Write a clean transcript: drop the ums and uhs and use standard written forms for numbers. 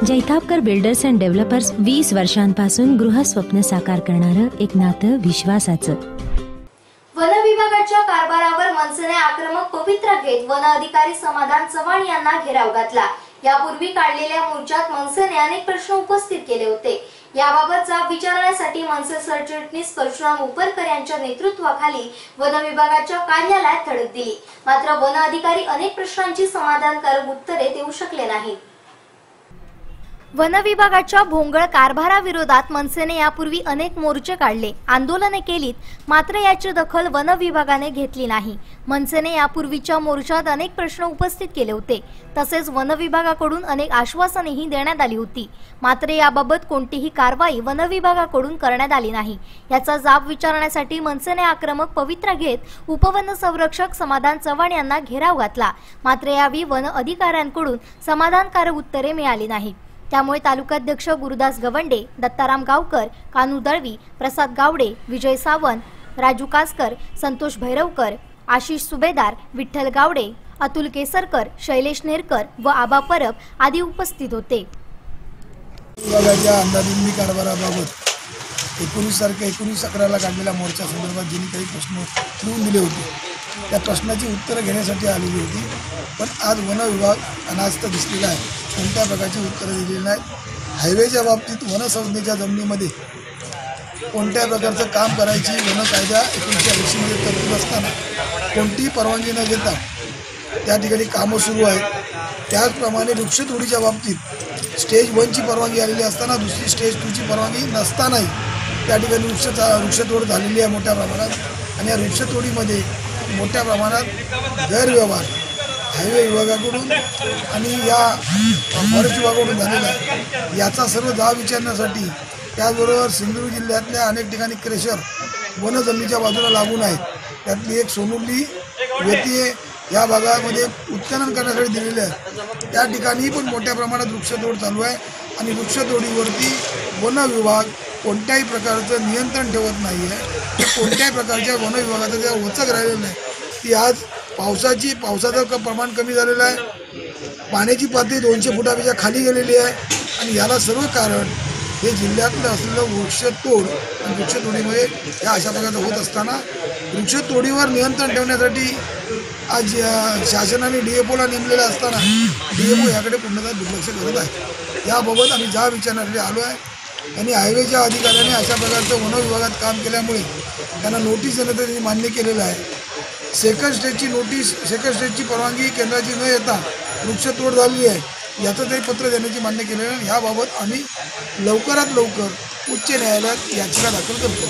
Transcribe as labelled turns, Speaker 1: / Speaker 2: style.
Speaker 1: Jaitapkar builders and developers 20 वर्षांपासून गृहस्वप्न साकार करणारं एक नातं विश्वासाचं।
Speaker 2: वन विभागाच्या कारभारावर मनसेने आक्रमक पवित्रा घेत वन अधिकारी समाधान चव्हाण यांना घेराव घातला। यापूर्वी काढलेल्या मोर्चात मनसेने अनेक प्रश्न उपस्थित केले होते। याबाबत जाब विचारण्यासाठी मनसे सरचिटणीस परशुराम उपरकर यांच्या नेतृत्वाखाली वन विभागाच्या कार्यालयात धडक दिली। मात्र वन अधिकारी अनेक प्रश्नांची समाधानकारक उत्तरे देऊ शकले नाहीत। वन विभागाच्या भोंगळ कारभाराविरोधात मनसेने यापूर्वी अनेक मोर्चे काढले, आंदोलने केलीत, मात्र याची दखल वन विभागाने घेतली नाही। मनसेने यापूर्वीच्या मोर्चात अनेक प्रश्न उपस्थित केले होते, तसेच वन विभागाकडून अनेक आश्वासनेही देण्यात आली होती, मात्र याबाबत कोणतीही कारवाई वन विभागाकडून करण्यात आली नाही। याचा जाब विचारण्यासाठी मनसेने आक्रमक पवित्रा घेत उपवन संरक्षक समाधान चव्हाण यांना घेराव घातला, मात्र यावेळी वन अधिकाऱ्यांकडून समाधानकारक उत्तरे मिळाली नाहीत। त्यामुळे तालुकाध्यक्ष गुरुदास गवंडे, दत्ताराम गावकर, कानू दळवी, प्रसाद गावडे, विजय सावंत, राजू कासकर, संतोष भैरवकर, आशिष सुभेदार, विठ्ठल गावडे, अतुल केसरकर, शैलेश नेरकर व आबा परब आदी उपस्थित होते।
Speaker 3: विभागाच्या अंदाजित कारभाराबाबत 19/11 काढलेल्या मोर्चा संदर्भात ज्यांनी काही प्रश्न ठेवून दिले होते त्या प्रश्नाची उत्तरं घेण्यासाठी आलेली होती, पण आज वन विभाग अनास्थ दिसलेला आहे। कोणत्या प्रकारची उत्तरं दिलेली नाहीत। हायवेच्या बाबतीत वन संस्थेच्या जमिनीमध्ये कोणत्या प्रकारचं काम करायची वन कायदा 1980 मध्ये तरतूद असताना कोणतीही परवानगी न घेता त्या ठिकाणी कामं सुरू आहेत। त्याचप्रमाणे वृक्षतोडीच्या बाबतीत स्टेज 1ची परवानगी आलेली असताना दुसरी स्टेज 2ची परवानगी नसतानाही त्या ठिकाणी वृक्षतोड झालेली आहे मोठ्या प्रमाणात। आणि या वृक्षतोडीमध्ये मोठ्या प्रमाणात गैरव्यवहार हायवे विभागाकडून आणि या फॉरेस्ट विभागाकडून झालेला आहे। याचा सर्व जाब विचारण्यासाठी त्याचबरोबर सिंधुदुर्ग जिल्ह्यातल्या अनेक ठिकाणी क्रेशर वन जमिनीच्या बाजूला लागून आहेत, त्यातली एक सोनुर्ली वेतीये या भागामध्ये उत्खनन करण्यासाठी दिलेले आहे। त्या ठिकाणी पण मोठ्या प्रमाणात वृक्षतोड चालू आहे आणि वृक्षतोडीवरती वन विभाग कोणत्याही प्रकारचं नियंत्रण ठेवत नाही आहे। कोणत्याही प्रकारच्या वन विभागाचं जे वचक राहिलेलं आहे ती आज पावसाचं प्रमाण कमी झालेलं आहे, पाण्याची पातळी 200 फुटापेक्षा खाली गेलेली आहे आणि याला सर्व कारण हे जिल्ह्यातलं असलेलं वृक्षतोड आणि वृक्षतोडीमुळे या अशा प्रकारचं होत असताना वृक्षतोडीवर नियंत्रण ठेवण्यासाठी आज शासनाने DFOला नेमलेलं असताना DFO याकडे पूर्णतः दुर्लक्ष करत आहे। याबाबत आम्ही जाब विचारण्यासाठी आलो आहे। आणि हायवेच्या अधिकाऱ्यांनी अशा प्रकारचं वन विभागात काम केल्यामुळे त्यांना नोटीस देण्याचं त्यांनी मान्य केलेलं आहे। सेकंड स्टेजची परवानगी केंद्राची न येता वृक्षतोड झालेली आहे याचं ते पत्र देण्याची मान्य केलेलं आहे। याबाबत आम्ही लवकरात लवकर उच्च न्यायालयात याचिका दाखल करतो।